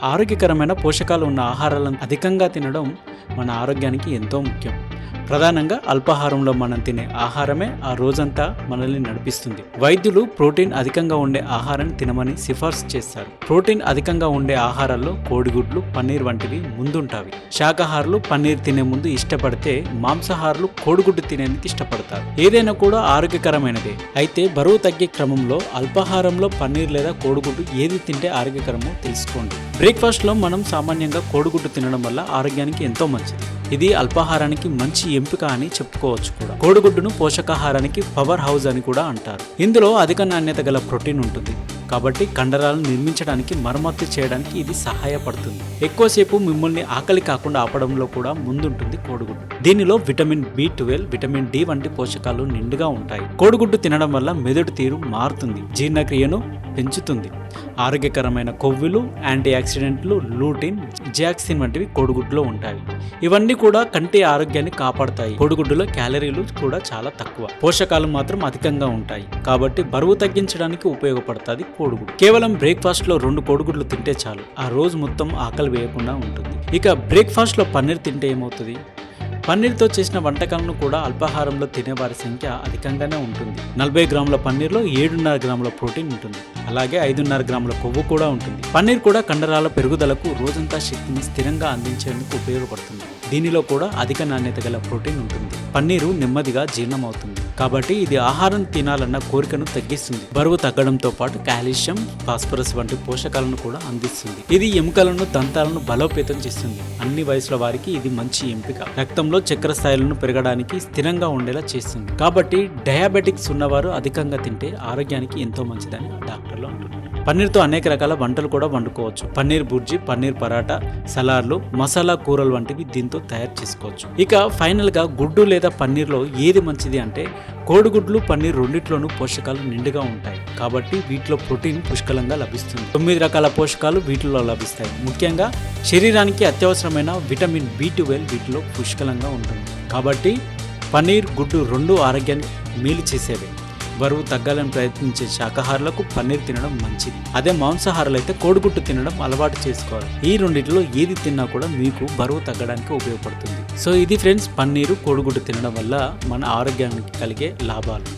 ఆరోగ్యకరమైన పోషకాలు ఉన్న ఆహారాలను అధికంగా తినడం మన ఆరోగ్యానికి ఎంతో ముఖ్యం. ప్రధానంగా అల్పాహారంలో మనం తినే ఆహారమే ఆ రోజంతా మనల్ని నడిపిస్తుంది. వైద్యులు ప్రోటీన్ అధికంగా ఉండే ఆహారాన్ని తినమని సిఫార్సు చేస్తారు. ప్రోటీన్ అధికంగా ఉండే ఆహారాల్లో కోడిగుడ్లు, పన్నీర్ వంటివి ముందుంటాయి. శాకాహారులు పన్నీర్ తినే ముందు ఇష్టపడితే మాంసాహారులు కోడిగుడ్డు తినేందుకు ఇష్టపడతారు. ఏదైనా కూడా ఆరోగ్యకరమైనదే. అయితే బరువు తగ్గే క్రమంలో అల్పాహారంలో పన్నీర్ లేదా కోడిగుడ్డు ఏది తింటే ఆరోగ్యకరమో తెలుసుకోండి. బ్రేక్ఫాస్ట్లో మనం సామాన్యంగా కోడిగుడ్డు తినడం వల్ల ఆరోగ్యానికి ఎంతో మంచిది. ఇది అల్పాహారానికి మంచి ఎంపిక అని చెప్పుకోవచ్చు కూడా. కోడిగుడ్డును పోషకాహారానికి పవర్ హౌస్ అని కూడా అంటారు. ఇందులో అధిక నాణ్యత గల ప్రోటీన్ ఉంటుంది కాబట్టి కండరాలను నిర్మించడానికి, మరమ్మతు చేయడానికి ఇది సహాయపడుతుంది. ఎక్కువసేపు మిమ్మల్ని ఆకలి కాకుండా ఆపడంలో కూడా ముందుంటుంది కోడిగుడ్డు. దీనిలో విటమిన్ B12, విటమిన్ D వంటి పోషకాలు నిండుగా ఉంటాయి. కోడిగుడ్డు తినడం వల్ల మెదడు తీరు మారుతుంది, జీర్ణక్రియను పెంచుతుంది. ఆరోగ్యకరమైన కొవ్వులు, యాంటీ ఆక్సిడెంట్లు, లూటిన్, జియాక్సిన్ వంటివి కోడిగుడ్డులో ఉంటాయి. ఇవన్నీ కూడా కంటి ఆరోగ్యాన్ని కాపాడుతాయి. కోడిగుడ్డులో క్యాలరీలు కూడా చాలా తక్కువ, పోషకాలు మాత్రం అధికంగా ఉంటాయి. కాబట్టి బరువు తగ్గించడానికి ఉపయోగపడుతుంది కోడిగుడ్డు. కేవలం బ్రేక్ఫాస్ట్ లో 2 కోడిగుడ్లు తింటే చాలు, ఆ రోజు మొత్తం ఆకలి వేయకుండా ఉంటుంది. ఇక బ్రేక్ఫాస్ట్ లో పన్నీర్ తింటే ఏమవుతుంది? పన్నీర్తో చేసిన వంటకాలను కూడా అల్పాహారంలో తినేవారి సంఖ్య అధికంగానే ఉంటుంది. 40 గ్రాముల పన్నీర్లో 7.5 గ్రాముల ప్రోటీన్ ఉంటుంది. అలాగే 5.5 గ్రాముల కొవ్వు కూడా ఉంటుంది. పన్నీర్ కూడా కండరాల పెరుగుదలకు, రోజంతా శక్తిని స్థిరంగా అందించేందుకు ఉపయోగపడుతుంది. దీనిలో కూడా అధిక నాణ్యత గల ప్రోటీన్ ఉంటుంది. పన్నీరు నెమ్మదిగా జీర్ణమవుతుంది కాబట్టి ఇది ఆహారం తినాలన్న కోరికను తగ్గిస్తుంది. బరువు తగ్గడంతో పాటు కాల్షియం, ఫాస్ఫరస్ వంటి పోషకాలను కూడా అందిస్తుంది. ఇది ఎముకలను, దంతాలను బలోపేతం చేస్తుంది. అన్ని వయసుల వారికి ఇది మంచి ఎంపిక. రక్తంలో చక్కెర స్థాయిలను పెరగడానికి, స్థిరంగా ఉండేలా చేస్తుంది. కాబట్టి డయాబెటిక్స్ ఉన్నవారు అధికంగా తింటే ఆరోగ్యానికి ఎంతో మంచిదని డాక్టర్లు అంటున్నారు. పన్నీర్తో అనేక రకాల వంటలు కూడా వండుకోవచ్చు. పన్నీర్ బుర్జీ, పన్నీర్ పరాటా, సలాడ్లు, మసాలా కూరలు వంటివి దీంతో తయారు చేసుకోవచ్చు. ఇక ఫైనల్ గా గుడ్డు లేదా పన్నీర్లో ఏది మంచిది అంటే, కోడిగుడ్లు, పన్నీర్ రెండిట్లోనూ పోషకాలు నిండుగా ఉంటాయి కాబట్టి వీటిలో ప్రోటీన్ పుష్కలంగా లభిస్తుంది. 9 రకాల పోషకాలు వీటిలో లభిస్తాయి. ముఖ్యంగా శరీరానికి అత్యవసరమైన విటమిన్ B12 వీటిలో పుష్కలంగా ఉంటుంది. కాబట్టి పన్నీర్, గుడ్డు రెండు ఆరోగ్యాన్ని మేలు చేసేవే. బరువు తగ్గాలని ప్రయత్నించే శాకాహారులకు పన్నీర్ తినడం మంచిది. అదే మాంసాహారులు అయితే కోడిగుడ్డు తినడం అలవాటు చేసుకోవాలి. ఈ రెండింటిలో ఏది తిన్నా కూడా మీకు బరువు తగ్గడానికి ఉపయోగపడుతుంది. సో ఇది ఫ్రెండ్స్, పన్నీరు, కోడిగుడ్డు తినడం వల్ల మన ఆరోగ్యానికి కలిగే లాభాలు.